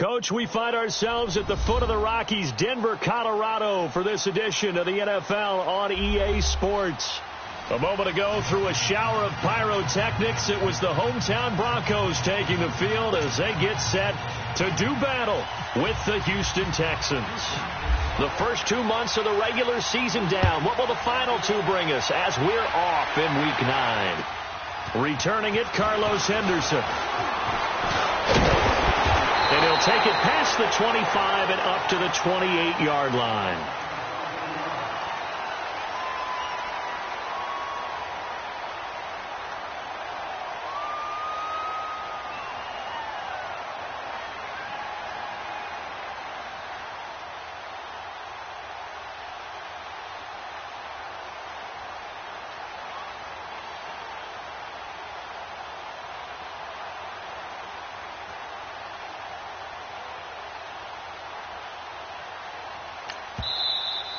Coach, we find ourselves at the foot of the Rockies, Denver, Colorado, for this edition of the NFL on EA Sports. A moment ago, through a shower of pyrotechnics, it was the hometown Broncos taking the field as they get set to do battle with the Houston Texans. The first 2 months of the regular season down. What will the final two bring us as we're off in Week 9? Returning it, Carlos Henderson. And he'll take it past the 25 and up to the 28-yard line.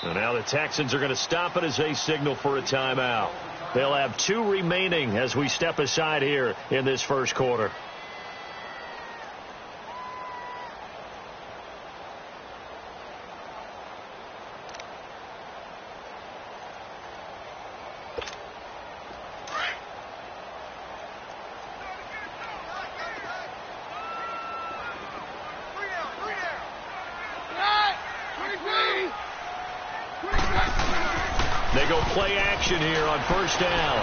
And now the Texans are going to stop it as they signal for a timeout. They'll have 2 remaining as we step aside here in this first quarter. They go play action here on first down.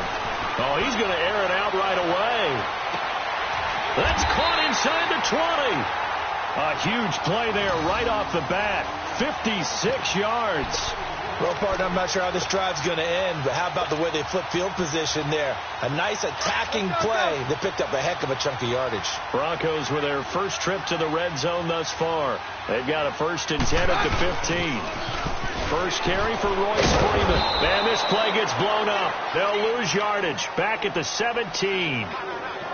Oh, he's going to air it out right away. That's caught inside the 20. A huge play there right off the bat. 56 yards. Well, partner, I'm not sure how this drive's going to end, but how about the way they flip field position there? A nice attacking play that picked up a heck of a chunk of yardage. Broncos with their first trip to the red zone thus far. They've got a 1st and 10 at the 15. First carry for Royce Freeman. And this play gets blown up. They'll lose yardage. Back at the 17.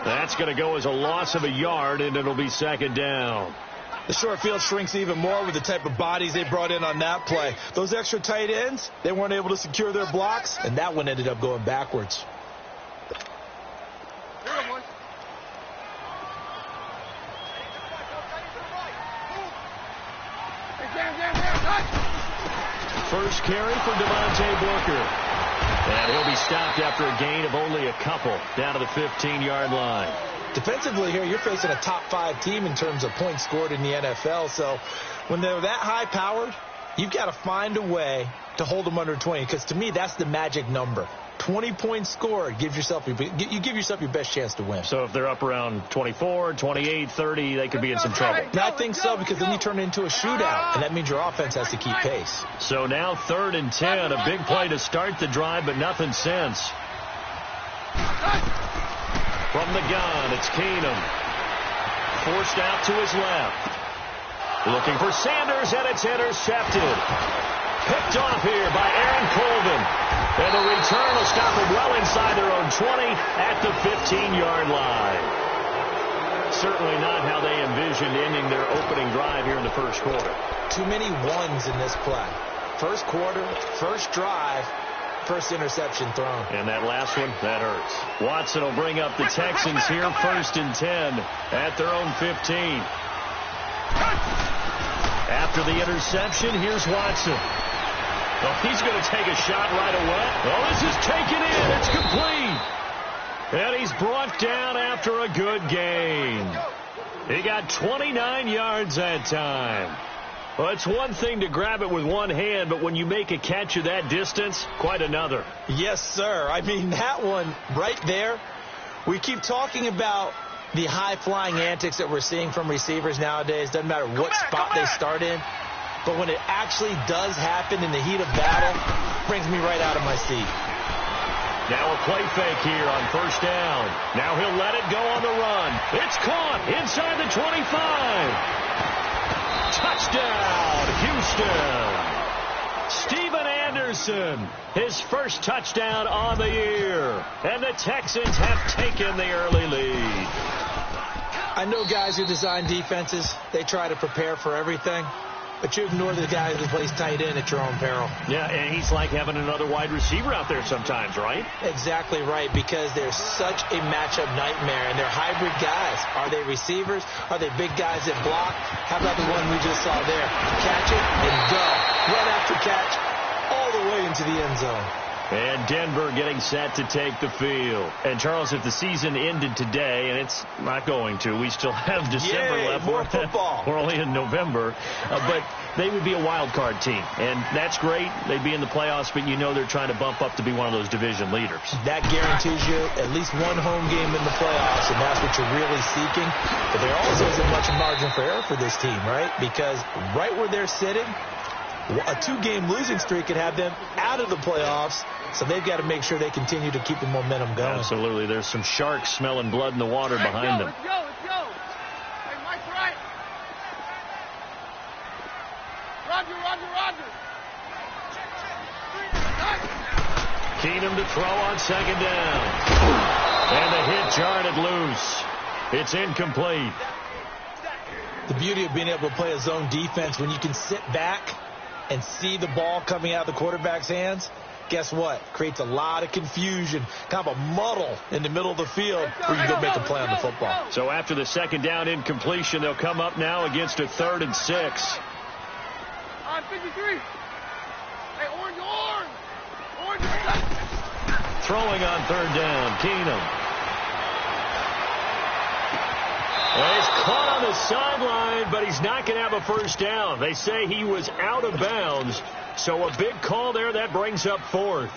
That's going to go as a loss of a yard, and it'll be 2nd down. The short field shrinks even more with the type of bodies they brought in on that play. Those extra tight ends, they weren't able to secure their blocks, and that one ended up going backwards. First carry for Devontae Booker. And he'll be stopped after a gain of only a couple down to the 15-yard line. Defensively here, you're facing a top 5 team in terms of points scored in the NFL. So when they're that high-powered, you've got to find a way to hold them under 20. Because to me, that's the magic number. 20 points scored, you give yourself your best chance to win. So if they're up around 24, 28, 30, they could be in some trouble. And I think so, because then you turn it into a shootout, and that means your offense has to keep pace. So now 3rd and 10, a big play to start the drive, but nothing since. From the gun, it's Keenum. Forced out to his left. Looking for Sanders, and it's intercepted. Picked off here by Aaron Colvin. And the return will stop them well inside their own 20 at the 15-yard line. Certainly not how they envisioned ending their opening drive here in the first quarter. Too many ones in this play. First quarter, first drive, first interception thrown. And that last one, that hurts. Watson will bring up the Texans here, 1st and 10 at their own 15. After the interception, here's Watson. Oh, he's going to take a shot right away. Oh, this is taken in. It's complete. And he's brought down after a good gain. He got 29 yards that time. Well, it's one thing to grab it with one hand, but when you make a catch of that distance, quite another. Yes, sir. I mean, that one right there, we keep talking about the high-flying antics that we're seeing from receivers nowadays. Doesn't matter what spot they start in. But when it actually does happen in the heat of battle, it brings me right out of my seat. Now a play fake here on first down. Now he'll let it go on the run. It's caught inside the 25. Touchdown, Houston. Steven Anderson, his first touchdown on the year. And the Texans have taken the early lead. I know guys who design defenses, they try to prepare for everything. but you ignore the guy who plays tight end at your own peril. Yeah, and he's like having another wide receiver out there sometimes, right? Exactly right, because they're such a matchup nightmare, and they're hybrid guys. Are they receivers? Are they big guys that block? How about the one we just saw there? Catch it and go. Run after catch all the way into the end zone. And Denver getting set to take the field. And, Charles, if the season ended today, and it's not going to, we still have December left. More football. We're only in November. But they would be a wild card team. And that's great. They'd be in the playoffs, but you know they're trying to bump up to be one of those division leaders. That guarantees you at least one home game in the playoffs, and that's what you're really seeking. But there also isn't much margin for error for this team, right? Because right where they're sitting, a 2-game losing streak could have them out of the playoffs, so they've got to make sure they continue to keep the momentum going. Absolutely. There's some sharks smelling blood in the water behind them. Let's go. Hey, Mike's right. Roger. Keenum to throw on second down. And the hit jarred loose. It's incomplete. The beauty of being able to play a zone defense when you can sit back and see the ball coming out of the quarterback's hands, guess what? Creates a lot of confusion, kind of a muddle in the middle of the field where you go make a play on the football. So after the second down incompletion, they'll come up now against a 3rd and 6. On 53. Hey, orange. Throwing on 3rd down, Keenum. Well, he's caught on the sideline, but he's not going to have a first down. They say he was out of bounds, so a big call there. That brings up 4th.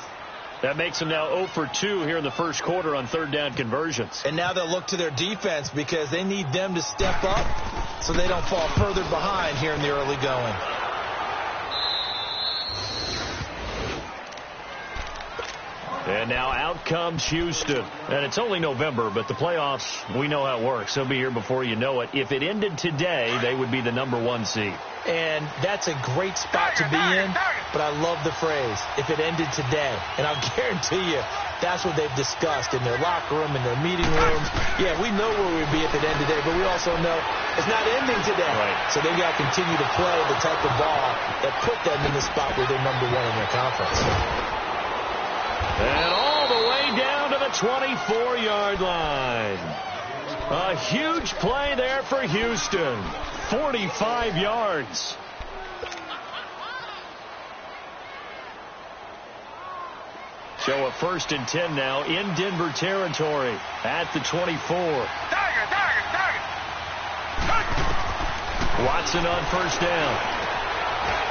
That makes them now 0 for 2 here in the first quarter on 3rd down conversions. And now they'll look to their defense because they need them to step up so they don't fall further behind here in the early going. And now out comes Houston. And it's only November, but the playoffs, we know how it works. They'll be here before you know it. If it ended today, they would be the number 1 seed. And that's a great spot to be in, but I love the phrase, if it ended today. And I'll guarantee you, that's what they've discussed in their locker room, in their meeting rooms. Yeah, we know where we'd be if it ended today, but we also know it's not ending today. Right. So they've got to continue to play the type of ball that put them in the spot where they're number 1 in their conference. And all the way down to the 24-yard line. A huge play there for Houston. 45 yards. So a 1st and 10 now in Denver territory at the 24. Watson on 1st down.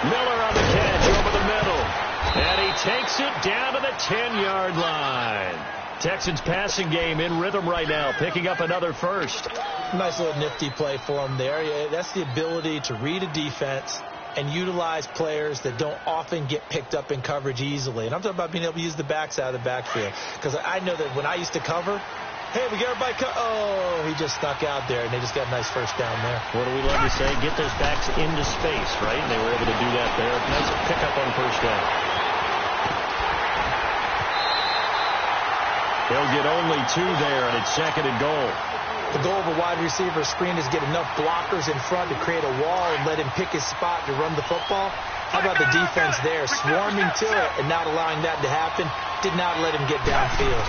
Miller on the catch over the middle. And he takes it down to the 10-yard line. Texans passing game in rhythm right now, picking up another 1st. Nice little nifty play for him there. Yeah, that's the ability to read a defense and utilize players that don't often get picked up in coverage easily. And I'm talking about being able to use the backs out of the backfield. Because I know that when I used to cover, hey, we got everybody oh, he just stuck out there, and they just got a nice 1st down there. What do we love to say? Get those backs into space, right? And they were able to do that there. Nice pickup on 1st down. They'll get only 2 there, and it's 2nd and goal. The goal of a wide receiver screen is get enough blockers in front to create a wall and let him pick his spot to run the football. How about the defense there, swarming to it and not allowing that to happen? Did not let him get downfield.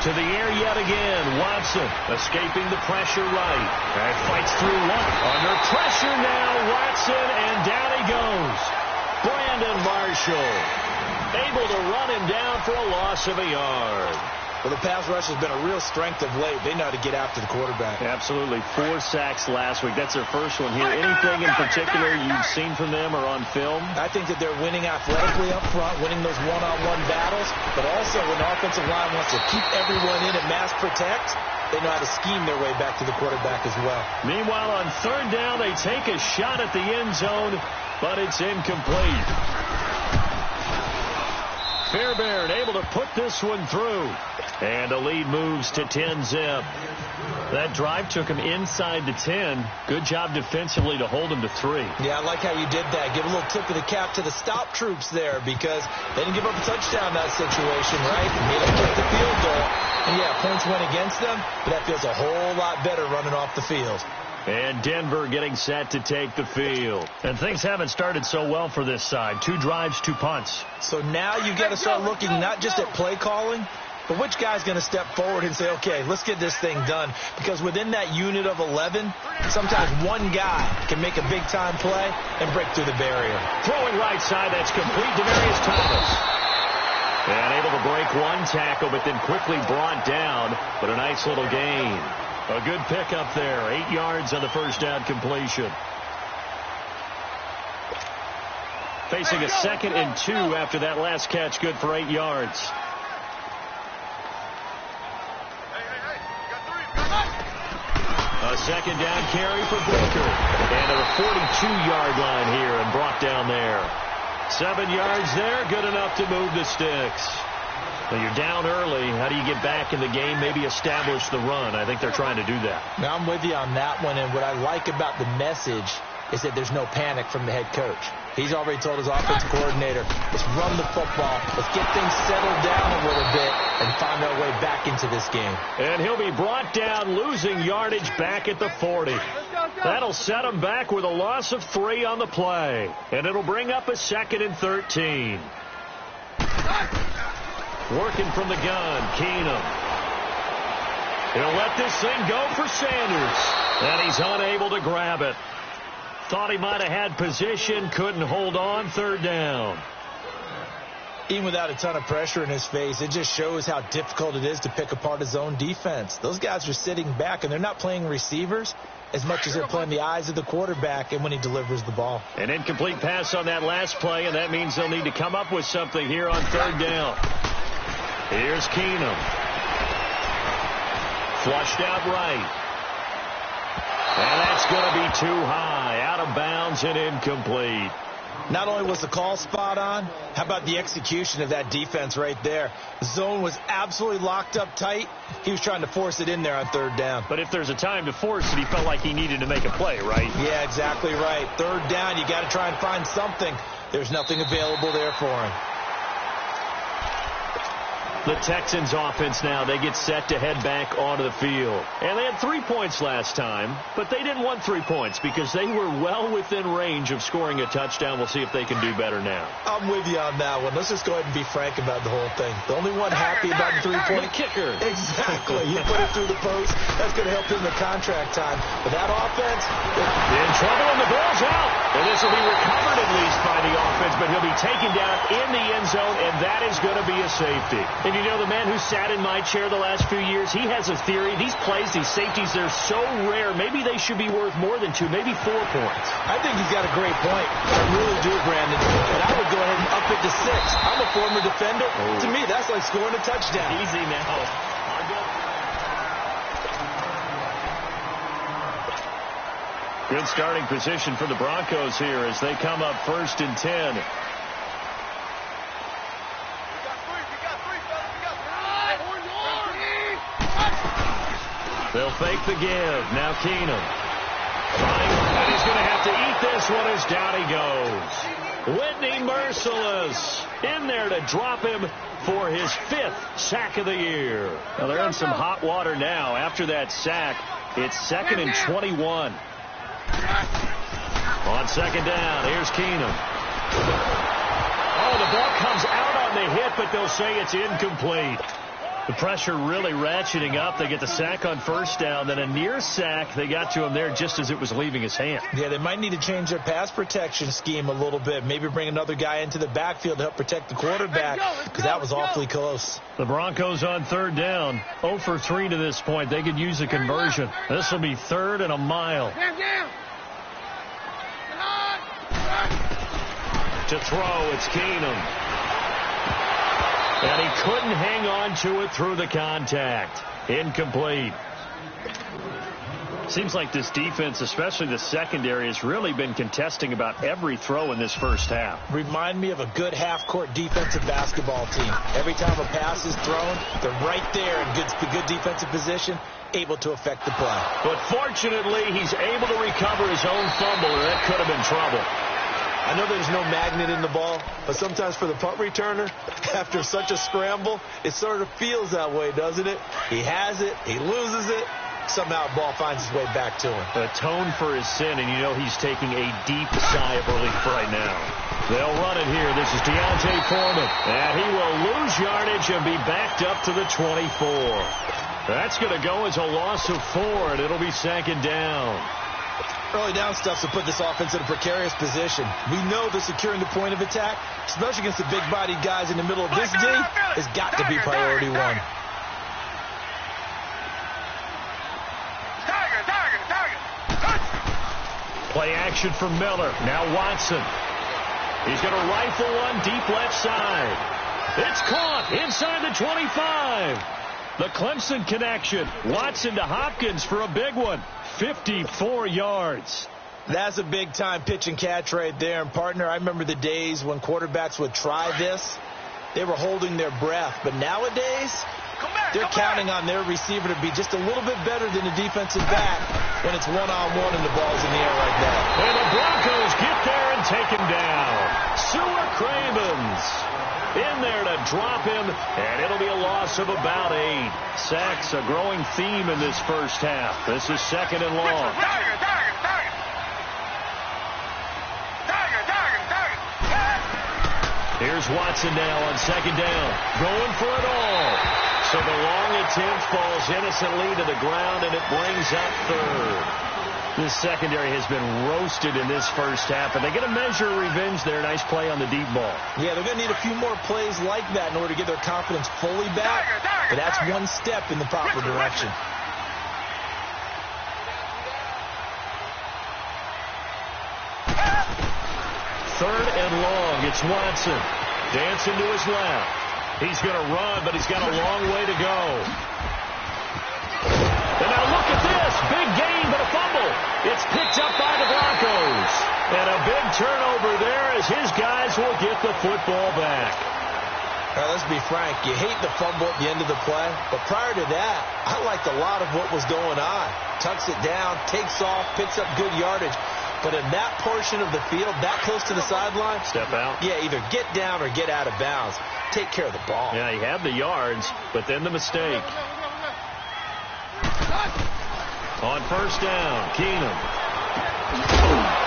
To the air yet again. Watson escaping the pressure right. And fights through one. Under pressure now, Watson, and down he goes. Brandon Marshall able to run him down for a loss of a yard. Well, the pass rush has been a real strength of late. They know how to get after the quarterback. Absolutely. 4 sacks last week. That's their first one here. Anything in particular you've seen from them or on film? I think that they're winning athletically up front, winning those one-on-one battles, but also when the offensive line wants to keep everyone in and mass protect, they know how to scheme their way back to the quarterback as well. Meanwhile, on 3rd down, they take a shot at the end zone, but it's incomplete. Fairbairn able to put this one through. And the lead moves to 10-zip. That drive took him inside the 10. Good job defensively to hold him to 3. Yeah, I like how you did that. Give a little tip of the cap to the stop troops there because they didn't give up a touchdown in that situation, right? They made them kick the field goal. And, yeah, points went against them, but that feels a whole lot better running off the field. And Denver getting set to take the field. And things haven't started so well for this side. 2 drives, 2 punts. So now you got to start looking not just at play calling, but which guy's going to step forward and say, okay, let's get this thing done. Because within that unit of 11, sometimes one guy can make a big-time play and break through the barrier. Throwing right side, that's complete to Demarius Thomas. And able to break one tackle, but then quickly brought down. But a nice little gain. A good pickup there. 8 yards on the first down completion. Facing a 2nd and 2 after that last catch. Good for 8 yards. A 2nd down carry for Baker. And to the 42-yard line here and brought down there. 7 yards there. Good enough to move the sticks. Well, you're down early. How do you get back in the game? Maybe establish the run. I think they're trying to do that. Now, I'm with you on that one. And what I like about the message is that there's no panic from the head coach. He's already told his offensive coordinator, let's run the football. Let's get things settled down a little bit and find our way back into this game. And he'll be brought down, losing yardage back at the 40. That'll set him back with a loss of 3 on the play. And it'll bring up a 2nd and 13. Working from the gun, Keenum. He'll let this thing go for Sanders. And he's unable to grab it. Thought he might have had position, couldn't hold on. 3rd down. Even without a ton of pressure in his face, it just shows how difficult it is to pick apart his own defense. Those guys are sitting back, and they're not playing receivers as much as they're playing the eyes of the quarterback and when he delivers the ball. An incomplete pass on that last play, and that means they'll need to come up with something here on 3rd down. Here's Keenum. Flushed out right. And that's going to be too high. Out of bounds and incomplete. Not only was the call spot on, how about the execution of that defense right there? The zone was absolutely locked up tight. He was trying to force it in there on 3rd down. But if there's a time to force it, he felt like he needed to make a play, right? Yeah, exactly right. 3rd down, you got to try and find something. There's nothing available there for him. The Texans offense now, they get set to head back onto the field. And they had 3 points last time, but they didn't want 3 points because they were well within range of scoring a touchdown. We'll see if they can do better now. I'm with you on that one. Let's just go ahead and be frank about the whole thing. The only one happy about the 3-point kicker. Exactly. You put it through the post. That's going to help him in the contract time. But that offense... In trouble, and the ball's out. And this will be recovered at least by the offense, but he'll be taken down in the end zone, and that is going to be a safety. And you know, the man who sat in my chair the last few years, he has a theory. These plays, these safeties, they're so rare. Maybe they should be worth more than 2, maybe 4 points. I think he's got a great point. I really do, Brandon. But I would go ahead and up it to 6. I'm a former defender. To me, that's like scoring a touchdown. Easy now. Good starting position for the Broncos here as they come up 1st and 10. They'll fake the give. Now Keenum. And he's going to have to eat this one as down he goes. Whitney Merciless in there to drop him for his 5th sack of the year. Well, they're in some hot water now. After that sack, it's 2nd and 21. On 2nd down, here's Keenum. Oh, the ball comes out on the hit, but they'll say it's incomplete. The pressure really ratcheting up. They get the sack on 1st down, then a near sack. They got to him there just as it was leaving his hand. Yeah, they might need to change their pass protection scheme a little bit. Maybe bring another guy into the backfield to help protect the quarterback, because that was awfully close. The Broncos on 3rd down. 0 for 3 to this point. They could use a conversion. This will be 3rd and a mile. To throw, it's Keenum. And he couldn't hang on to it through the contact. Incomplete. Seems like this defense, especially the secondary, has really been contesting about every throw in this first half. Remind me of a good half-court defensive basketball team. Every time a pass is thrown, they're right there in good defensive position, able to affect the play. But fortunately, he's able to recover his own fumble, or that could have been trouble. I know there's no magnet in the ball, but sometimes for the punt returner, after such a scramble, it sort of feels that way, doesn't it? He has it, he loses it, somehow the ball finds its way back to him. Atone for his sin, and you know he's taking a deep sigh of relief right now. They'll run it here. This is Deontay Foreman. And he will lose yardage and be backed up to the 24. That's going to go as a loss of 4, and it'll be second down. Early down stuff to put this offense in a precarious position. We know they're securing the point of attack, especially against the big-bodied guys in the middle of this D, has got to be priority one. Play action for Miller. Now Watson. He's going to rifle one deep left side. It's caught inside the 25. The Clemson connection. Watson to Hopkins for a big one. 54 yards. That's a big-time pitch and catch right there. And, partner, I remember the days when quarterbacks would try this. They were holding their breath. But nowadays, they're counting on their receiver to be just a little bit better than the defensive back when it's one-on-one and the ball's in the air like that. And the Broncos get there and take him down. Sewer Cravens in there to drop him, and it'll be a loss of about 8. Sacks, a growing theme in this first half. This is second and long. Here's Watson now on second down, going for it all. So the long attempt falls innocently to the ground, and it brings up third. This secondary has been roasted in this first half, and they get a measure of revenge there. Nice play on the deep ball. Yeah, they're going to need a few more plays like that in order to get their confidence fully back, but that's one step in the proper direction. Third and long. It's Watson. Dancing to his left. He's going to run, but he's got a long way to go. And now look at this. Big gain, but a fumble. It's picked up by the Broncos. And a big turnover there as his guys will get the football back. Let's be frank. You hate the fumble at the end of the play. But prior to that, I liked a lot of what was going on. Tucks it down, takes off, picks up good yardage. But in that portion of the field, that close to the sideline, step out. Yeah, either get down or get out of bounds. Take care of the ball. Yeah, he had the yards, but then the mistake. On first down, Keenum.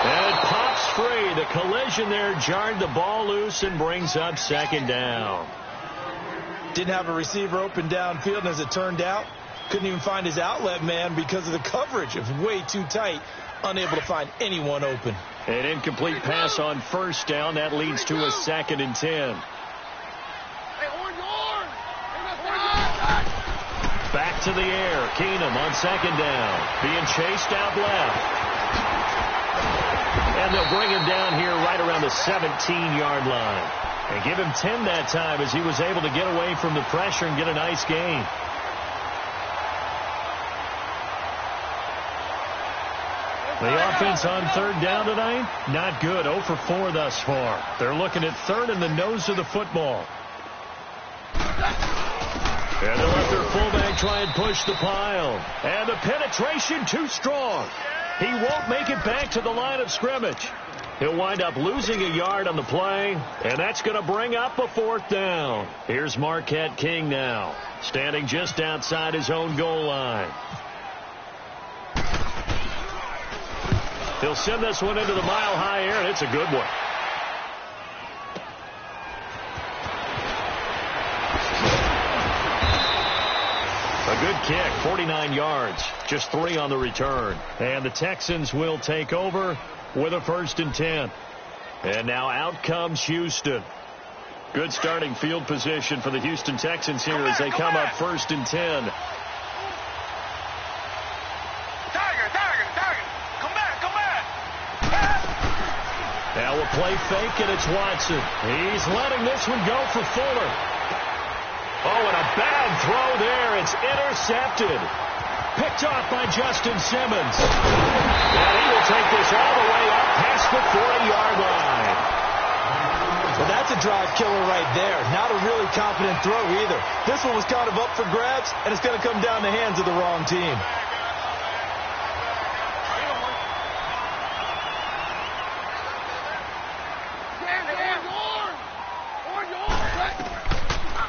And it pops free. The collision there jarred the ball loose and brings up second down. Didn't have a receiver open downfield, and as it turned out, couldn't even find his outlet man because of the coverage. It was way too tight. Unable to find anyone open. An incomplete pass on first down. That leads to a 2nd and 10. Back to the air. Keenum on second down. Being chased out left. And they'll bring him down here right around the 17-yard line. And give him 10 that time as he was able to get away from the pressure and get a nice gain. The offense on third down tonight, not good. 0 for 4 thus far. They're looking at third in the nose of the football. And they'll let their fullback try and push the pile. And the penetration too strong. He won't make it back to the line of scrimmage. He'll wind up losing a yard on the play, and that's going to bring up a 4th down. Here's Marquette King now, standing just outside his own goal line. He'll send this one into the mile-high air, and it's a good one. A good kick, 49 yards, just 3 on the return. And the Texans will take over with a 1st and 10. And now out comes Houston. Good starting field position for the Houston Texans here as they come up 1st and 10. Now a play fake, and it's Watson. He's letting this one go for Fuller. Oh, and a bad throw there. It's intercepted. Picked off by Justin Simmons. And he will take this all the way up past the 40-yard line. Well, that's a drive killer right there. Not a really confident throw either. This one was kind of up for grabs, and it's going to come down the hands of the wrong team.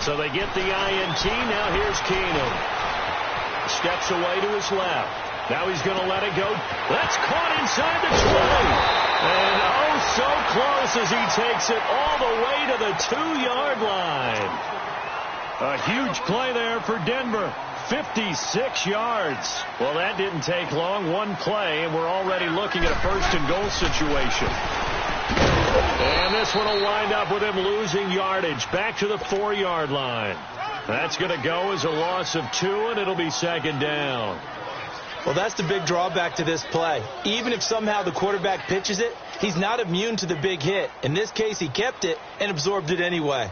So they get the INT. Now here's Keenum. steps away to his left. Now he's going to let it go. That's caught inside the 20. And oh, so close as he takes it all the way to the 2-yard line. A huge play there for Denver. 56 yards. Well, that didn't take long. One play, and we're already looking at a first-and-goal situation. And this one will wind up with him losing yardage back to the 4-yard line. That's going to go as a loss of 2, and it'll be second down. Well, that's the big drawback to this play. Even if somehow the quarterback pitches it, he's not immune to the big hit. In this case, he kept it and absorbed it anyway.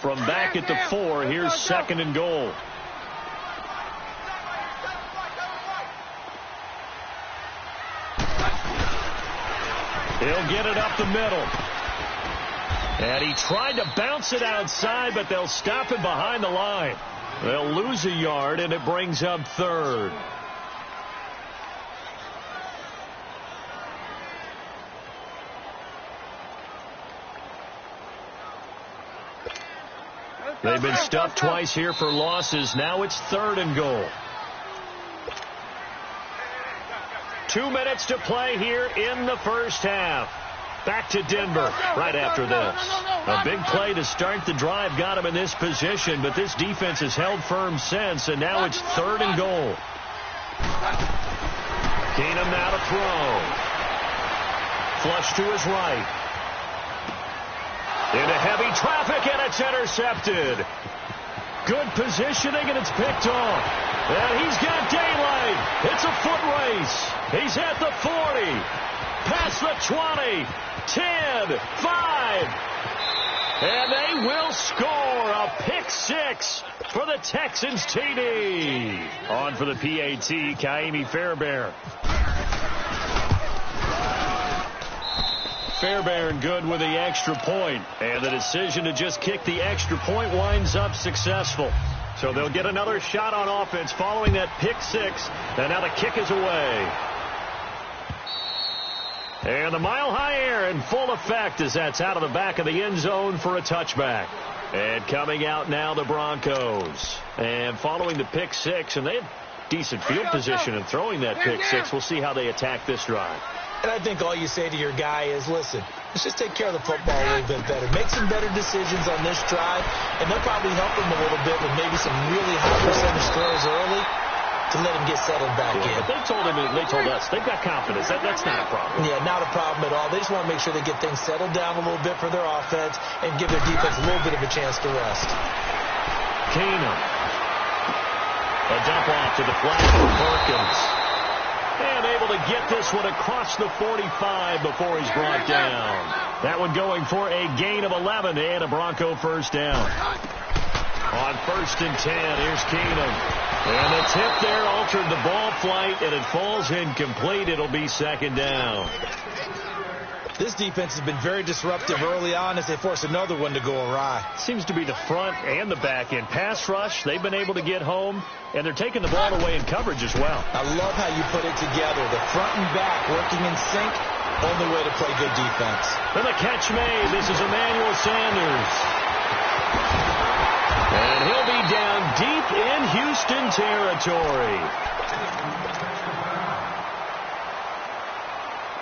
From back at the 4, here's second and goal. He'll get it up the middle. And he tried to bounce it outside, but they'll stop him behind the line. They'll lose a yard, and it brings up third. They've been stuffed twice here for losses. Now it's third and goal. 2 minutes to play here in the first half. Back to Denver right after this. A big play to start the drive got him in this position, but this defense has held firm since, and now it's third and goal. Keenum now to throw. Flush to his right. Into heavy traffic, and it's intercepted. Good positioning, and it's picked off. And he's got daylight. It's a foot race. He's at the 40. Past the 20. 10. 5. And they will score a pick 6 for the Texans TD. On for the PAT, Kaimi Fairbairn. Fairbairn good with the extra point, and the decision to just kick the extra point winds up successful. So they'll get another shot on offense following that pick 6, and now the kick is away. And the mile-high air in full effect as that's out of the back of the end zone for a touchback. And coming out now the Broncos. And following the pick 6, and they had decent field position in throwing that pick 6. We'll see how they attack this drive. And I think all you say to your guy is, listen, let's just take care of the football a little bit better. Make some better decisions on this drive, and they'll probably help him a little bit with maybe some really high percentage throws early to let him get settled back in. But they told us, they've got confidence. That's not a problem. Yeah, not a problem at all. They just want to make sure they get things settled down a little bit for their offense and give their defense a little bit of a chance to rest. Keenum. A dump off to the flat for Perkins. And able to get this one across the 45 before he's brought down. That one going for a gain of 11 and a Bronco first down. On 1st and 10, here's Keenum. And the tip there altered the ball flight, and it falls incomplete. It'll be second down. This defense has been very disruptive early on as they force another one to go awry. Seems to be the front and the back end. Pass rush, they've been able to get home, and they're taking the ball away in coverage as well. I love how you put it together. The front and back working in sync, only way to play good defense. And the catch made. This is Emmanuel Sanders. And he'll be down deep in Houston territory.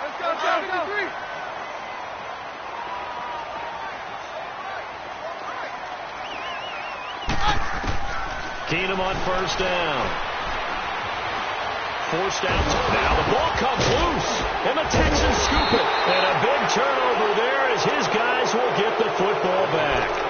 Let's go. Keenum on 1st down. Forced out. Now the ball comes loose. And the Texans scoop it. And a big turnover there as his guys will get the football back.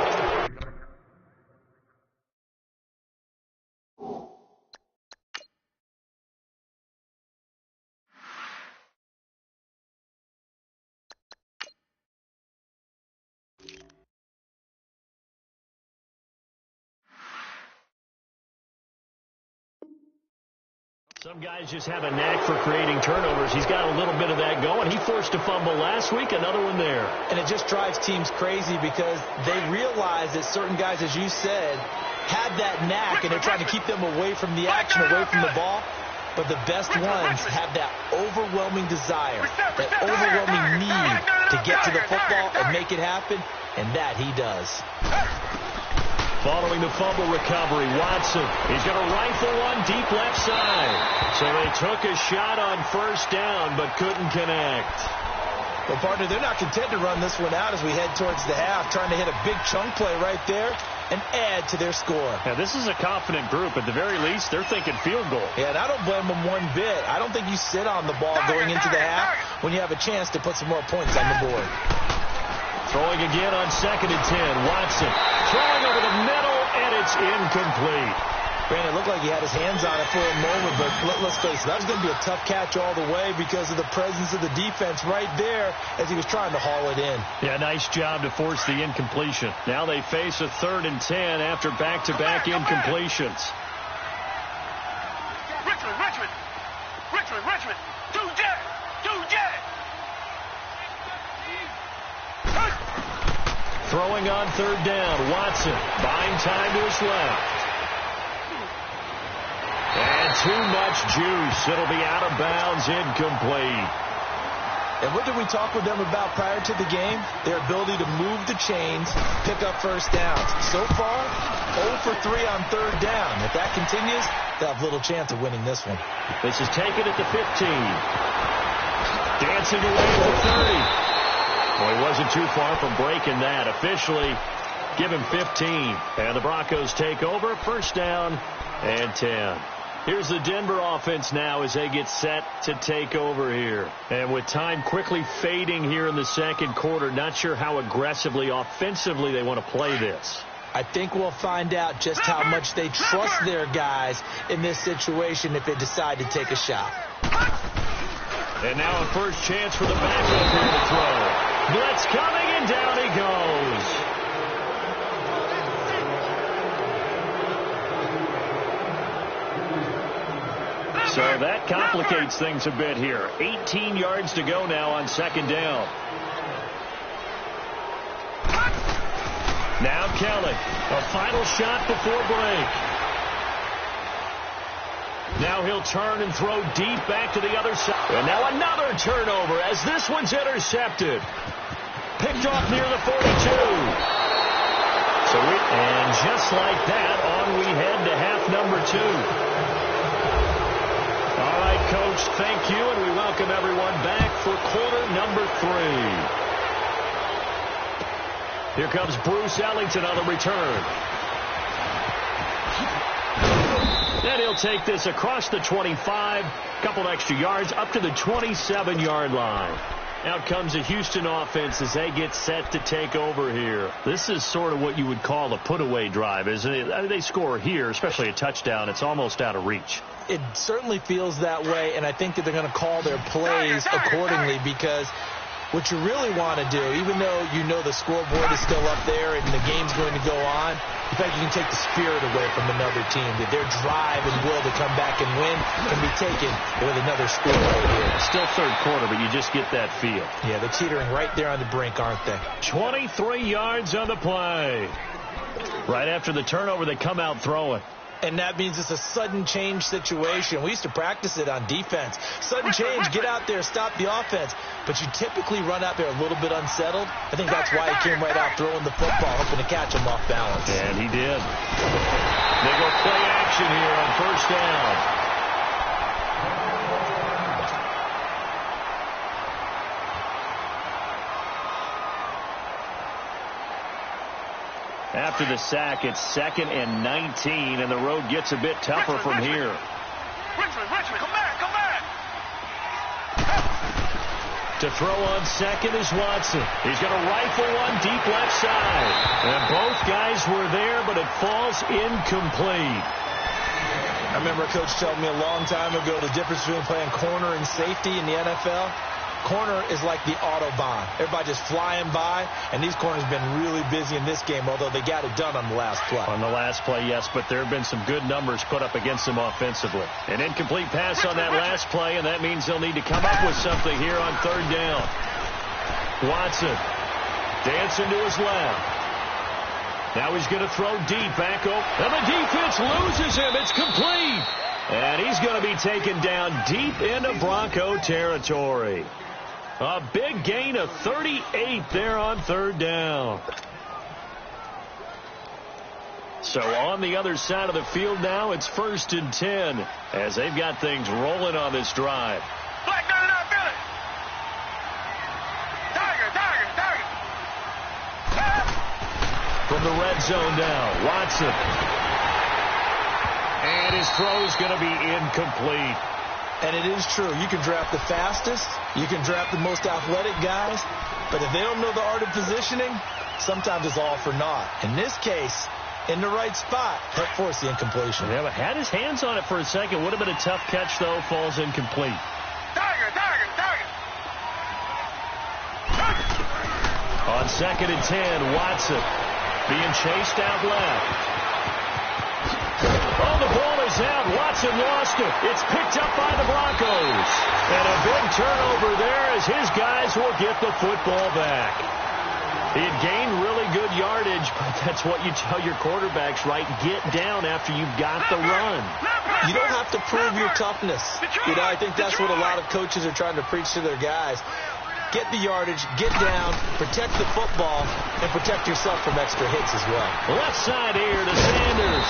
Some guys just have a knack for creating turnovers. He's got a little bit of that going. He forced a fumble last week, another one there. And it just drives teams crazy because they realize that certain guys, as you said, have that knack, and they're trying to keep them away from the action, away from the ball. But the best ones have that overwhelming desire, that overwhelming need to get to the football and make it happen, and that he does. Following the fumble recovery, Watson. He's going to rifle one deep left side. So they took a shot on first down, but couldn't connect. Well, partner, they're not content to run this one out as we head towards the half, trying to hit a big chunk play right there and add to their score. Now, this is a confident group. At the very least, they're thinking field goal. Yeah, and I don't blame them one bit. I don't think you sit on the ball going into the half when you have a chance to put some more points on the board. Throwing again on 2nd and 10. Watson throwing over the middle, and it's incomplete. Brandon, it looked like he had his hands on it for a moment, but let's face it, that was going to be a tough catch all the way because of the presence of the defense right there as he was trying to haul it in. Yeah, nice job to force the incompletion. Now they face a 3rd and 10 after back-to-back incompletions. Richmond, do that. Throwing on 3rd down, Watson buying time to his left. And too much juice. It'll be out of bounds, incomplete. And what did we talk with them about prior to the game? Their ability to move the chains, pick up first downs. So far, 0 for 3 on 3rd down. If that continues, they'll have little chance of winning this one. This is taken at the 15. Dancing away at the 30. Well, he wasn't too far from breaking that. Officially, give him 15. And the Broncos take over. First down and 10. Here's the Denver offense now as they get set to take over here. And with time quickly fading here in the second quarter, not sure how aggressively, offensively they want to play this. I think we'll find out just how much they trust their guys in this situation if they decide to take a shot. And now a first chance for the backup here to throw. Blitz coming, and down he goes. So that complicates things a bit here. 18 yards to go now on 2nd down. Now Kelly, a final shot before break. Now he'll turn and throw deep back to the other side. And now another turnover as this one's intercepted. Picked off near the 42. And just like that, on we head to half number 2. All right, Coach, thank you, and we welcome everyone back for quarter number 3. Here comes Bruce Ellington on the return. And he'll take this across the 25, couple extra yards, up to the 27-yard line. Out comes the Houston offense as they get set to take over here. This is sort of what you would call a put-away drive, isn't it? I mean, they score here, especially a touchdown. It's almost out of reach. It certainly feels that way, and I think that they're going to call their plays accordingly because what you really want to do, even though you know the scoreboard is still up there and the game's going to go on, in fact, you can take the spirit away from another team. That their drive and will to come back and win can be taken with another score right here. Still third quarter, but you just get that feel. Yeah, they're teetering right there on the brink, aren't they? 23 yards on the play. Right after the turnover, they come out throwing. And that means it's a sudden change situation. We used to practice it on defense. Sudden change, get out there, stop the offense. But you typically run out there a little bit unsettled. I think that's why he came right out throwing the football, hoping to catch him off balance. And he did. They go play action here on first down. After the sack, it's 2nd and 19, and the road gets a bit tougher from here. Richmond, come back. To throw on 2nd is Watson. He's going to rifle one deep left side. And both guys were there, but it falls incomplete. I remember a coach telling me a long time ago the difference between playing corner and safety in the NFL. Corner is like the Autobahn. Everybody just flying by, and these corners have been really busy in this game, although they got it done on the last play. On the last play, yes, but there have been some good numbers put up against them offensively. An incomplete pass on that last play, and that means they'll need to come up with something here on 3rd down. Watson dancing to his left. Now he's going to throw deep back over, and the defense loses him. It's complete. And he's going to be taken down deep into Bronco territory. A big gain of 38 there on 3rd down. So on the other side of the field now, it's 1st and 10 as they've got things rolling on this drive. Black 99 Philly. Tiger. From the red zone now, Watson. And his throw's going to be incomplete. And it is true. You can draft the fastest. You can draft the most athletic guys. But if they don't know the art of positioning, sometimes it's all for naught. In this case, in the right spot, helped force the incompletion. Yeah, but had his hands on it for a second. Would have been a tough catch, though. Falls incomplete. Tiger. On 2nd and 10, Watson being chased out left. Oh, the ball is out. Watson lost it. It's picked up by the Broncos. And a big turnover there as his guys will get the football back. He had gained really good yardage, but that's what you tell your quarterbacks, right? Get down after you've got the run. You don't have to prove your toughness. I think that's what a lot of coaches are trying to preach to their guys. Get the yardage, get down, protect the football, and protect yourself from extra hits as well. Left side here to Sanders.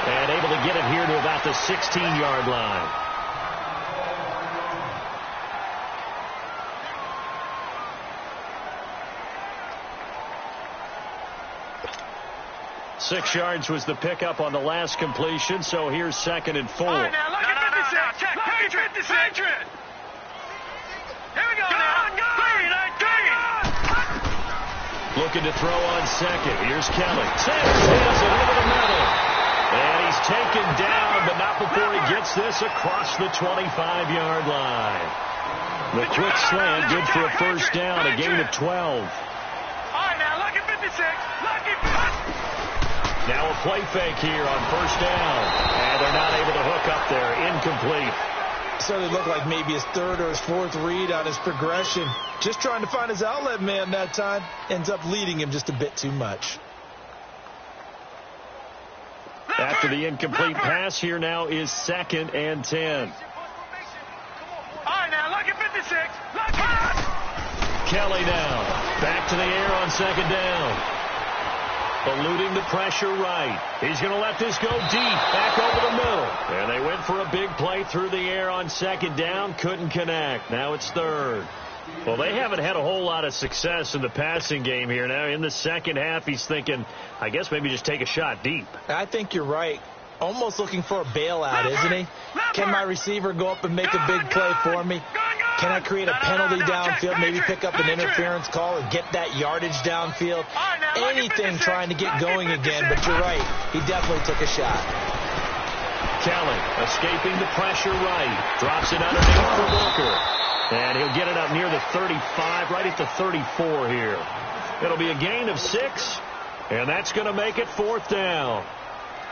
And able to get it here to about the 16-yard line. Six yards was the pickup on the last completion, so here's 2nd and 4. All right, now, look at 56. Patriot. Here we go now. Looking to throw on 2nd. Here's Kelly. Sanders has it over the middle. And he's taken down, but not before he gets this across the 25-yard line. The quick slant, good for a first down, a gain of 12. All right, now, look at 56. Now a play fake here on first down. And they're not able to hook up there. Incomplete. Certainly looked like maybe his 3rd or his 4th read on his progression. Just trying to find his outlet man that time. Ends up leading him just a bit too much. After the incomplete pass, here now is 2nd and 10. All right, now, look at 56. Kelly now. Back to the air on 2nd down. Eluding the pressure right. He's going to let this go deep. Back over the middle. And they went for a big play through the air on 2nd down. Couldn't connect. Now it's 3rd. Well, they haven't had a whole lot of success in the passing game here. Now in the second half, he's thinking, I guess maybe just take a shot deep. I think you're right. Almost looking for a bailout, isn't he? Can my receiver go up and make a big play for me? Can I create a penalty downfield, maybe pick up an interference call and get that yardage downfield? Anything trying to get going again, but you're right. He definitely took a shot. Kelly escaping the pressure right. Drops it underneath for Booker. And he'll get it up near the 35, right at the 34 here. It'll be a gain of 6, and that's going to make it 4th down.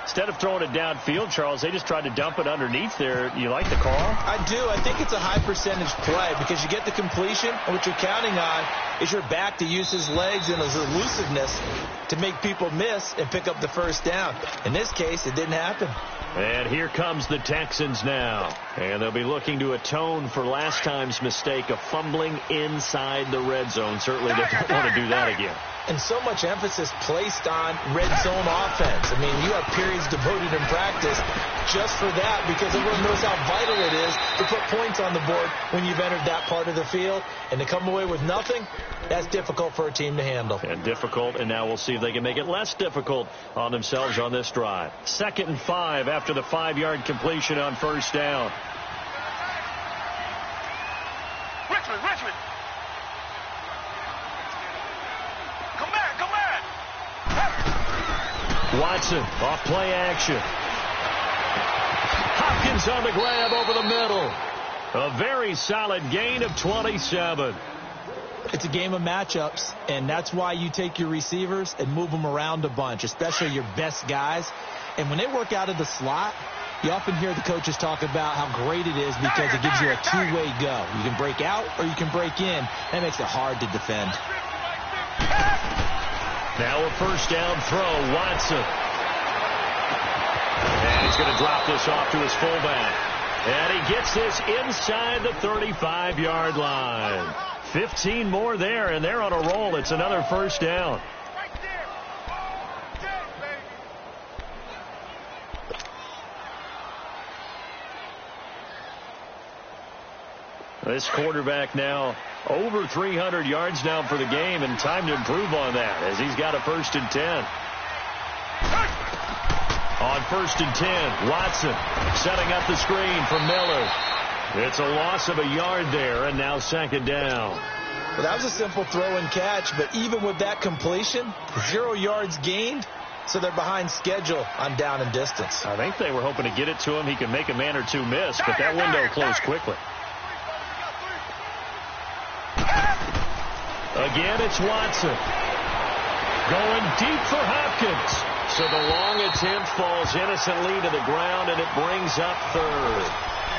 Instead of throwing it downfield, Charles, they just tried to dump it underneath there. You like the call? I do. I think it's a high percentage play because you get the completion, and what you're counting on is your back to use his legs and his elusiveness to make people miss and pick up the first down. In this case, it didn't happen. And here comes the Texans now. And they'll be looking to atone for last time's mistake of fumbling inside the red zone. Certainly they don't want to do that again. And so much emphasis placed on red zone offense. I mean, you have periods devoted in practice just for that because everyone knows how vital it is to put points on the board when you've entered that part of the field. And to come away with nothing, that's difficult for a team to handle. And difficult, and now we'll see if they can make it less difficult on themselves on this drive. 2nd and 5 after the 5-yard completion on first down. Richmond. Come back. Watson off play action. Hopkins on the grab over the middle. A very solid gain of 27. It's a game of matchups, and that's why you take your receivers and move them around a bunch, especially your best guys. And when they work out of the slot, you often hear the coaches talk about how great it is because it gives you a two-way go. You can break out or you can break in. That makes it hard to defend. Now a first down throw, Watson. And he's going to drop this off to his fullback. And he gets this inside the 35-yard line. 15 more there, and they're on a roll. It's another first down. This quarterback now over 300 yards now for the game, and time to improve on that as he's got a 1st and 10. On 1st and 10, Watson setting up the screen for Miller. It's a loss of a yard there, and now 2nd down. Well, that was a simple throw and catch, but even with that completion, 0 yards gained, so they're behind schedule on down and distance. I think they were hoping to get it to him. He can make a man or two miss, but that window closed quickly. Again, it's Watson. Going deep for Hopkins. So the long attempt falls innocently to the ground, and it brings up 3rd.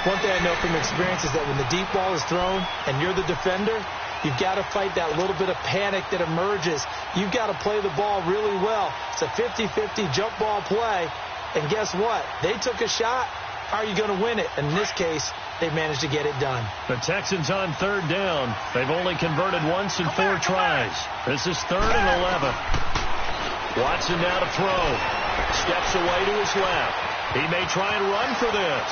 One thing I know from experience is that when the deep ball is thrown and you're the defender, you've got to fight that little bit of panic that emerges. You've got to play the ball really well. It's a 50-50 jump ball play. And guess what? They took a shot. How are you going to win it? And in this case, they managed to get it done. The Texans on 3rd down. They've only converted once in 4 tries. This is 3rd and 11. Watson now to throw. Steps away to his left. He may try and run for this.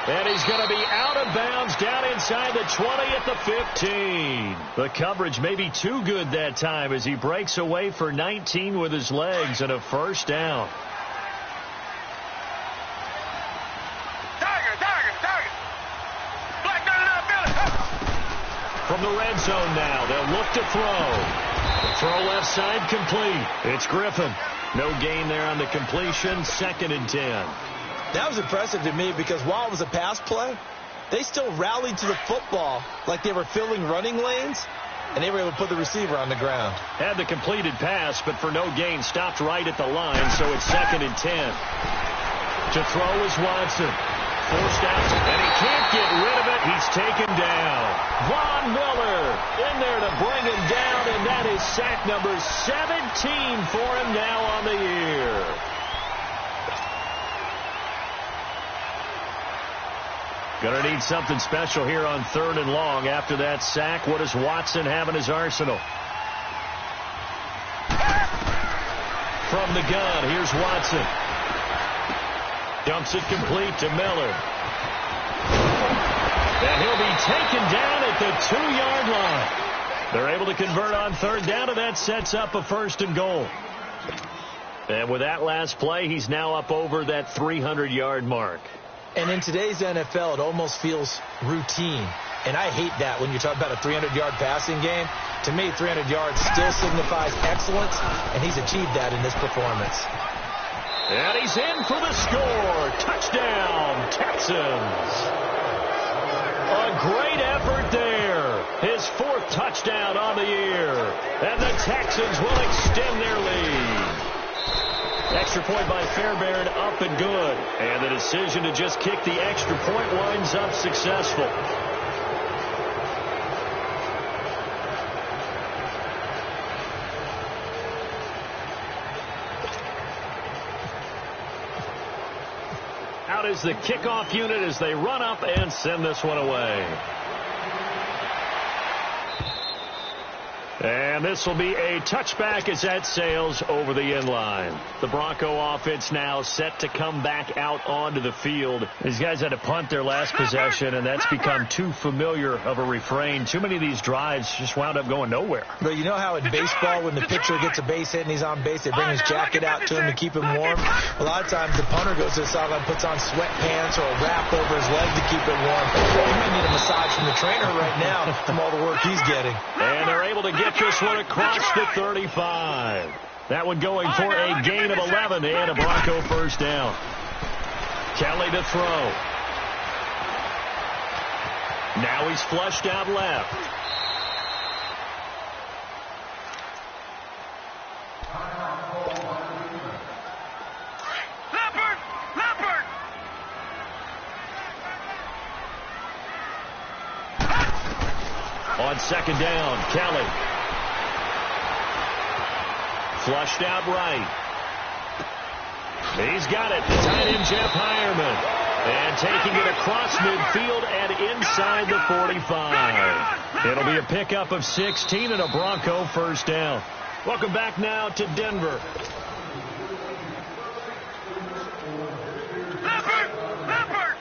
And he's going to be out of bounds down inside the 20 at the 15. The coverage may be too good that time as he breaks away for 19 with his legs and a 1st down. From the red zone now, they'll look to throw. Throw left side complete. It's Griffin. No gain there on the completion. 2nd and 10. That was impressive to me because while it was a pass play, they still rallied to the football like they were filling running lanes, and they were able to put the receiver on the ground. Had the completed pass, but for no gain, stopped right at the line, so it's 2nd and 10. To throw is Watson. Forced out, and he can't get rid of it. He's taken down. Von Miller in there to bring him down, and that is sack number 17 for him now on the year. Going to need something special here on 3rd and long. After that sack, what does Watson have in his arsenal? From the gun, here's Watson. Dumps it complete to Miller. And he'll be taken down at the 2-yard line. They're able to convert on 3rd down, and that sets up a 1st and goal. And with that last play, he's now up over that 300-yard mark. And in today's NFL, it almost feels routine. And I hate that when you talk about a 300-yard passing game. To me, 300 yards still signifies excellence, and he's achieved that in this performance. And he's in for the score. Touchdown, Texans. A great effort there. His 4th touchdown on the year. And the Texans will extend their lead. Extra point by Fairbairn, up and good. And the decision to just kick the extra point winds up successful. Out is the kickoff unit as they run up and send this one away. And this will be a touchback as that sails over the end line. The Bronco offense now set to come back out onto the field. These guys had to punt their last possession, and that's become too familiar of a refrain. Too many of these drives just wound up going nowhere. But you know how in baseball, when the pitcher gets a base hit and he's on base, they bring his jacket out to him to keep him warm? A lot of times the punter goes to the sideline, puts on sweatpants or a wrap over his leg to keep it warm. He might need a massage from the trainer right now from all the work he's getting. And they're able to get this one across the 35. That one going for a gain of 11 and a Bronco 1st down. Kelly to throw. Now he's flushed out left. Leopard! On 2nd down, Kelly. Flushed out right. He's got it. The tight end, Jeff Hireman. And taking it across midfield and inside the 45. It'll be a pickup of 16 and a Bronco 1st down. Welcome back now to Denver. Leopard!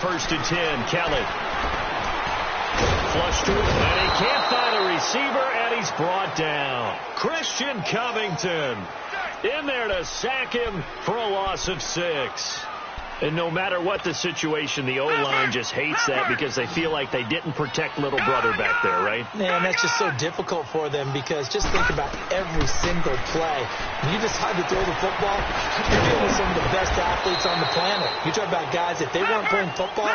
1st and 10. Kelly. Flush to it, and he can't find a receiver, and he's brought down. Christian Covington in there to sack him for a loss of 6. And no matter what the situation, the O-line just hates that because they feel like they didn't protect little brother back there, right? Man, that's just so difficult for them because just think about every single play. When you decide to throw the football, you're dealing with some of the best athletes on the planet. You talk about guys, if they weren't playing football,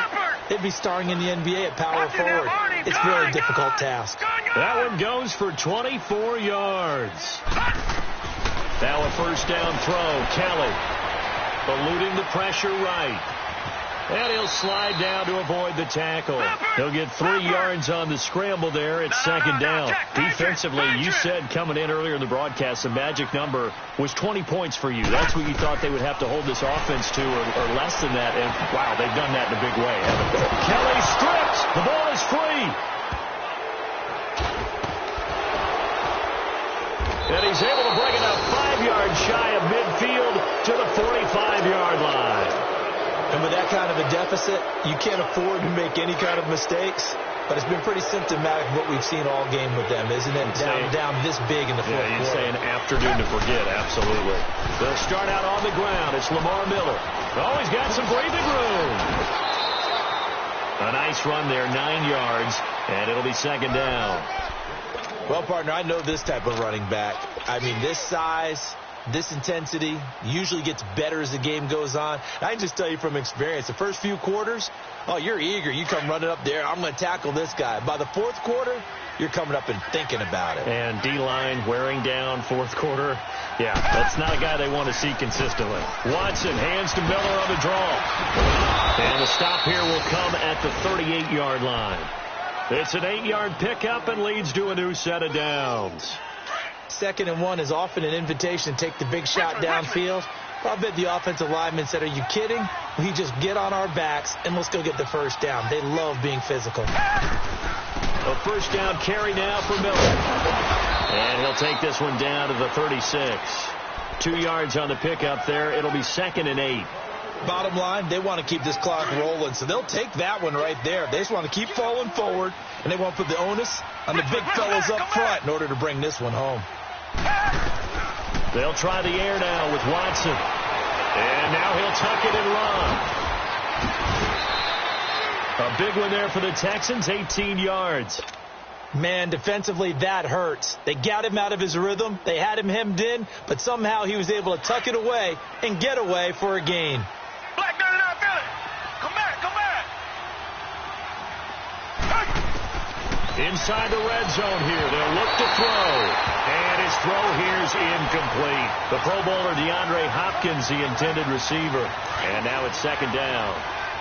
they'd be starring in the NBA at power forward. It's a really difficult task. That one goes for 24 yards. Now a 1st down throw. Kelly eluding the pressure right. And he'll slide down to avoid the tackle. He'll get 3 yards on the scramble there at 2nd down. Defensively, you said coming in earlier in the broadcast, the magic number was 20 points for you. That's what you thought they would have to hold this offense to or less than that. And, wow, they've done that in a big way, haven't they? Kelly stripped. The ball is free. And he's able to bring it up 5 yards shy of midfield to the 45-yard line. And with that kind of a deficit, you can't afford to make any kind of mistakes. But it's been pretty symptomatic of what we've seen all game with them, isn't it? Down this big in the fourth quarter. You'd say an afternoon to forget, absolutely. They'll start out on the ground. It's Lamar Miller. Oh, he's got some breathing room. A nice run there, 9 yards, and it'll be 2nd down. Well, partner, I know this type of running back. I mean, this size, this intensity usually gets better as the game goes on. I can just tell you from experience, the first few quarters, oh, you're eager. You come running up there, I'm going to tackle this guy. By the 4th quarter, you're coming up and thinking about it. And D-line wearing down 4th quarter. Yeah, that's not a guy they want to see consistently. Watson hands to Miller on the draw. And the stop here will come at the 38-yard line. It's an 8-yard pickup and leads to a new set of downs. 2nd and 1 is often an invitation to take the big shot downfield. I bet the offensive lineman said, are you kidding? We just get on our backs and let's go get the 1st down. They love being physical. A 1st down carry now for Miller. And he'll take this one down to the 36. 2 yards on the pickup there. It'll be 2nd and 8. Bottom line, they want to keep this clock rolling, so they'll take that one right there. They just want to keep falling forward, and they want to put the onus on the big fellas up front in order to bring this one home. They'll try the air now with Watson. And now he'll tuck it and run. A big one there for the Texans, 18 yards. Man, defensively, that hurts. They got him out of his rhythm. They had him hemmed in, but somehow he was able to tuck it away and get away for a gain. Black 99 Philly. Come back, come back. Inside the red zone here. They'll look to throw. And his throw here's incomplete. The Pro Bowler DeAndre Hopkins, the intended receiver. And now it's 2nd down.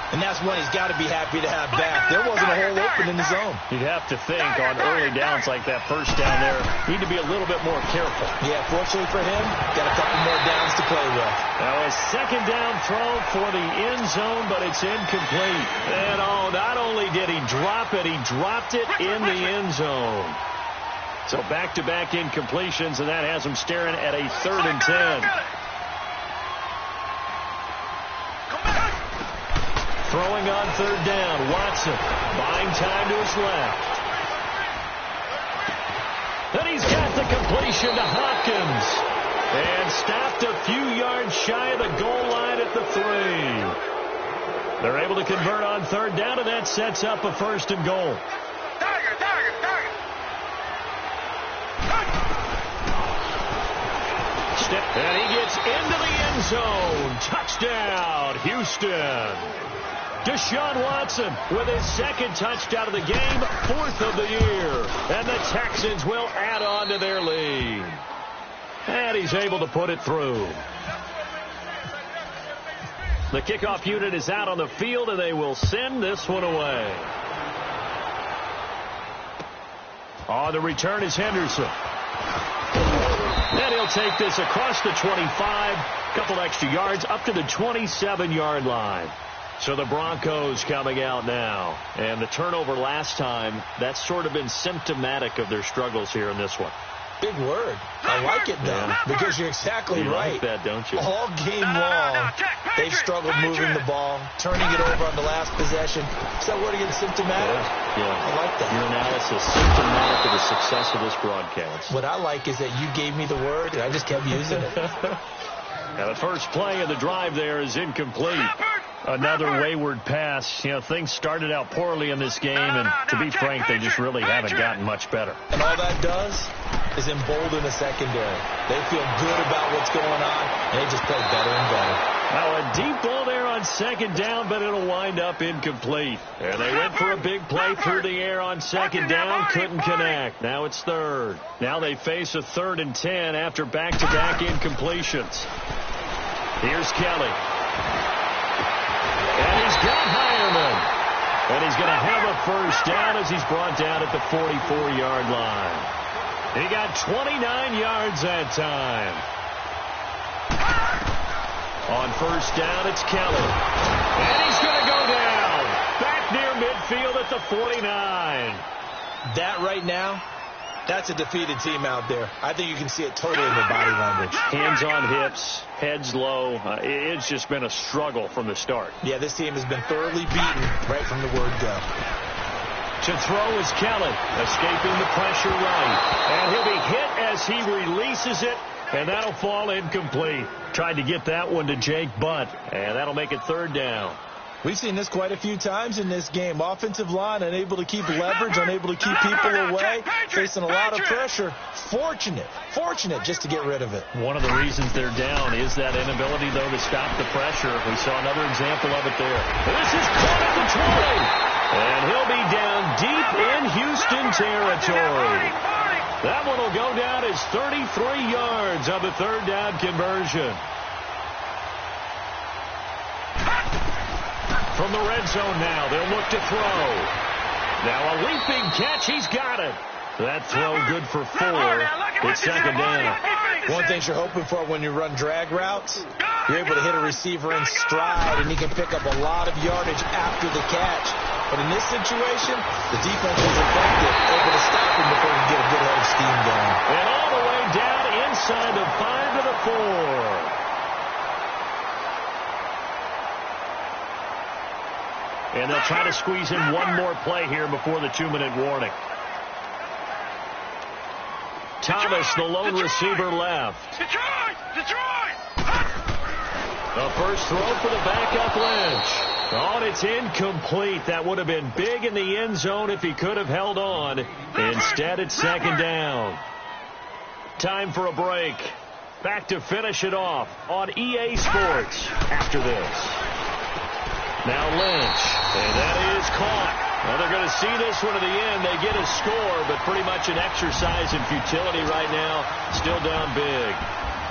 And that's one he's got to be happy to have back. There wasn't a hole open in the zone. You'd have to think on early downs like that 1st down there, need to be a little bit more careful. Yeah, fortunately for him, got a couple more downs to play with. Now a 2nd down throw for the end zone, but it's incomplete. And oh, not only did he drop it, he dropped it in the end zone. So back-to-back incompletions, and that has him staring at a 3rd and 10. Throwing on 3rd down, Watson buying time to his left. Then he's got the completion to Hopkins. And stopped a few yards shy of the goal line at the 3. They're able to convert on 3rd down, and that sets up a 1st and goal. And he gets into the end zone. Touchdown, Houston. Deshaun Watson with his 2nd touchdown of the game, 4th of the year. And the Texans will add on to their lead. And he's able to put it through. The kickoff unit is out on the field, and they will send this one away. On the return is Henderson. And he'll take this across the 25, a couple extra yards, up to the 27-yard line. So the Broncos coming out now. And the turnover last time, that's sort of been symptomatic of their struggles here in this one. Big word. I like it, though, because you're exactly right. You like that, don't you? All game long, they've struggled moving the ball, turning it over on the last possession. Is that word again, symptomatic? Yeah. I like that. Your analysis, symptomatic of the success of this broadcast. What I like is that you gave me the word, and I just kept using it. Now, the first play of the drive there is incomplete. Another wayward pass. You know, things started out poorly in this game, and to be frank, they just really haven't gotten much better. And all that does is embolden the secondary. They feel good about what's going on, and they just play better and better. Now, a deep ball there on second down, but it'll wind up incomplete. And they went for a big play through the air on second down, couldn't connect. Now it's third. Now they face a 3rd and 10 after back-to-back incompletions. Here's Kelly. And he's got Hireman. And he's going to have a first down as he's brought down at the 44-yard line. He got 29 yards that time. On first down, it's Kelly. And he's going to go down. Back near midfield at the 49. That right now, that's a defeated team out there. I think you can see it totally in their body language. Hands on hips, heads low. It's just been a struggle from the start. Yeah, this team has been thoroughly beaten right from the word go. To throw is Kelly, escaping the pressure right. And he'll be hit as he releases it, and that'll fall incomplete. Tried to get that one to Jake Butt, and that'll make it 3rd down. We've seen this quite a few times in this game. Offensive line unable to keep leverage, unable to keep people away, facing a lot of pressure. Fortunate just to get rid of it. One of the reasons they're down is that inability, though, to stop the pressure. We saw another example of it there. This is caught at the 20. And he'll be down deep in Houston territory. That one will go down as 33 yards on the 3rd down conversion. From the red zone now, they'll look to throw. Now a leaping catch, he's got it. That throw good for 4. It's 2nd down. One thing you're hoping for when you run drag routes, you're able to hit a receiver in stride, and he can pick up a lot of yardage after the catch. But in this situation, the defense was effective, able to stop him before he can get a good head of steam going. And all the way down inside the 5 to the 4. And they'll try to squeeze in one more play here before the 2-minute warning. Thomas, the lone receiver, left. Detroit! The first throw for the backup Lynch. Oh, and it's incomplete. That would have been big in the end zone if he could have held on. Instead, it's 2nd down. Time for a break. Back to finish it off on EA Sports after this. Now Lynch, and that is caught. Now they're going to see this one to the end. They get a score, but pretty much an exercise in futility right now. Still down big.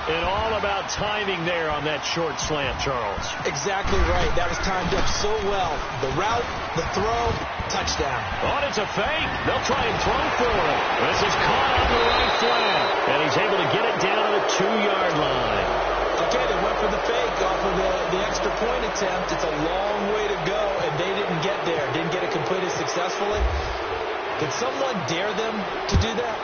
And all about timing there on that short slant, Charles. Exactly right. That was timed up so well. The route, the throw, touchdown. Oh, it's a fake. They'll try and throw for it. This is caught on the right flat. And he's able to get it down to the 2-yard line. Okay, they went for the fake off of the extra point attempt. It's a long way to go, and they didn't get there. Didn't get it completed successfully. Did someone dare them to do that?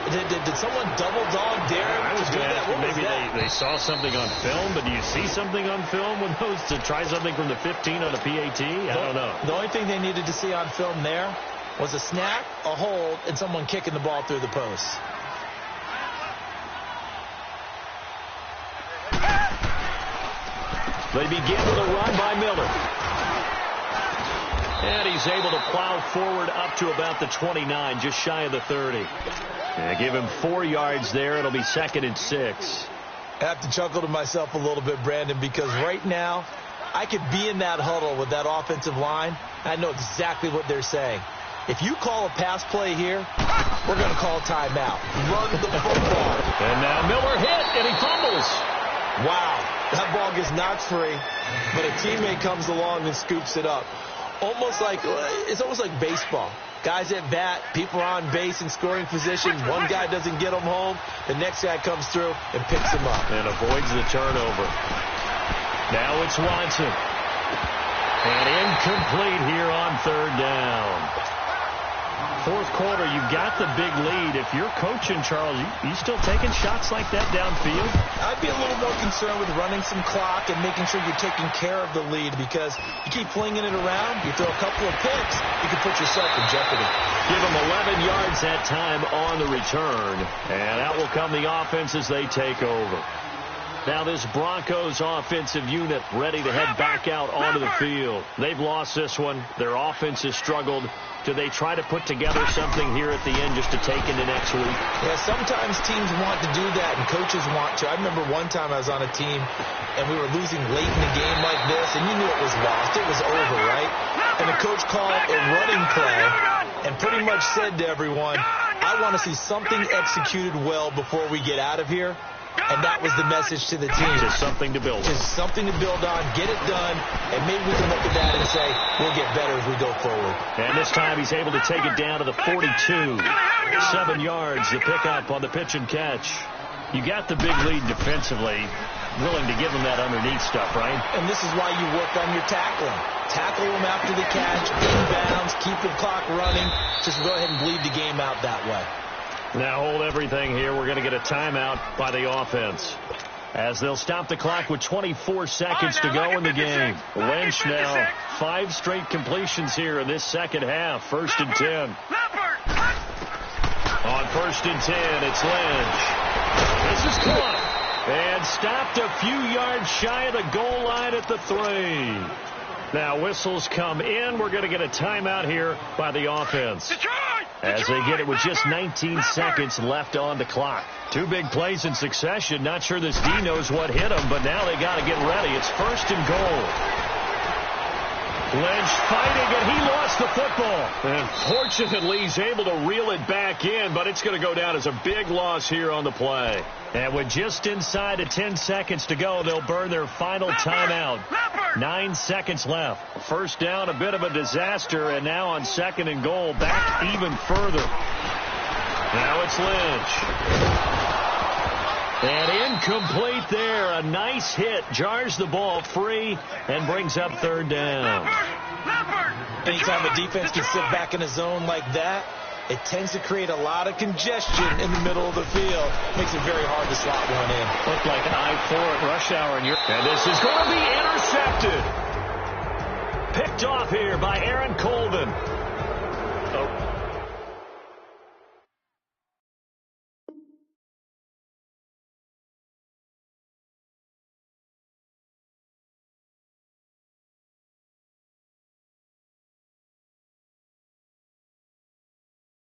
Did someone double dog dare them to do that? What was maybe that? they saw something on film, but do you see something on film when those to try something from the 15 on a PAT? I don't know. The only thing they needed to see on film there was a snap, a hold, and someone kicking the ball through the post. They begin with a run by Miller. And he's able to plow forward up to about the 29, just shy of the 30. Yeah, give him 4 yards there. It'll be 2nd and 6. I have to chuckle to myself a little bit, Brandon, because right now I could be in that huddle with that offensive line. I know exactly what they're saying. If you call a pass play here, we're going to call timeout. Run the football. And now Miller hit, and he fumbles. Wow. That ball gets knocked free, but a teammate comes along and scoops it up. It's almost like baseball. Guys at bat, people are on base in scoring position. One guy doesn't get him home. The next guy comes through and picks him up. And avoids the turnover. Now it's Watson. And incomplete here on 3rd down. Fourth quarter, you got the big lead. If you're coaching, Charles, you still taking shots like that downfield? I'd be a little more concerned with running some clock and making sure you're taking care of the lead, because you keep flinging it around, you throw a couple of picks, you can put yourself in jeopardy. Give them 11 yards that time on the return, and out will come the offense as they take over. Now this Broncos offensive unit ready to head back out onto the field. They've lost this one. Their offense has struggled. Do they try to put together something here at the end just to take into next week? Yeah, sometimes teams want to do that and coaches want to. I remember one time I was on a team and we were losing late in the game like this, and you knew it was lost. It was over, right? And the coach called a running play and pretty much said to everyone, I want to see something executed well before we get out of here. And that was the message to the team. Just something to build on. Just something to build on, get it done, and maybe we can look at that and say, we'll get better as we go forward. And this time he's able to take it down to the 42. 7 yards, the pickup on the pitch and catch. You got the big lead defensively, willing to give him that underneath stuff, right? And this is why you work on your tackling. Tackle him after the catch, inbounds, keep the clock running. Just go ahead and bleed the game out that way. Now hold everything here. We're going to get a timeout by the offense, as they'll stop the clock with 24 seconds to go in the game. Lynch now 5 straight completions here in this second half. 1st and 10. On 1st and 10, it's Lynch. This is caught and stopped a few yards shy of the goal line at the 3. Now whistles come in. We're going to get a timeout here by the offense, as they get it with just 19 seconds left on the clock. 2 big plays in succession. Not sure this D knows what hit him, but now they got to get ready. It's 1st and goal. Lynch fighting, and he lost the football. And fortunately, he's able to reel it back in, but it's going to go down as a big loss here on the play. And with just inside of 10 seconds to go, they'll burn their final timeout. 9 seconds left. 1st down, a bit of a disaster, and now on 2nd and goal, back even further. Now it's Lynch. And incomplete there. A nice hit. Jars the ball free and brings up 3rd down. Anytime a defense can sit back in a zone like that, it tends to create a lot of congestion in the middle of the field. Makes it very hard to slot one in. Looked like I-4 at rush hour. And this is going to be intercepted. Picked off here by Aaron Colvin. Oh.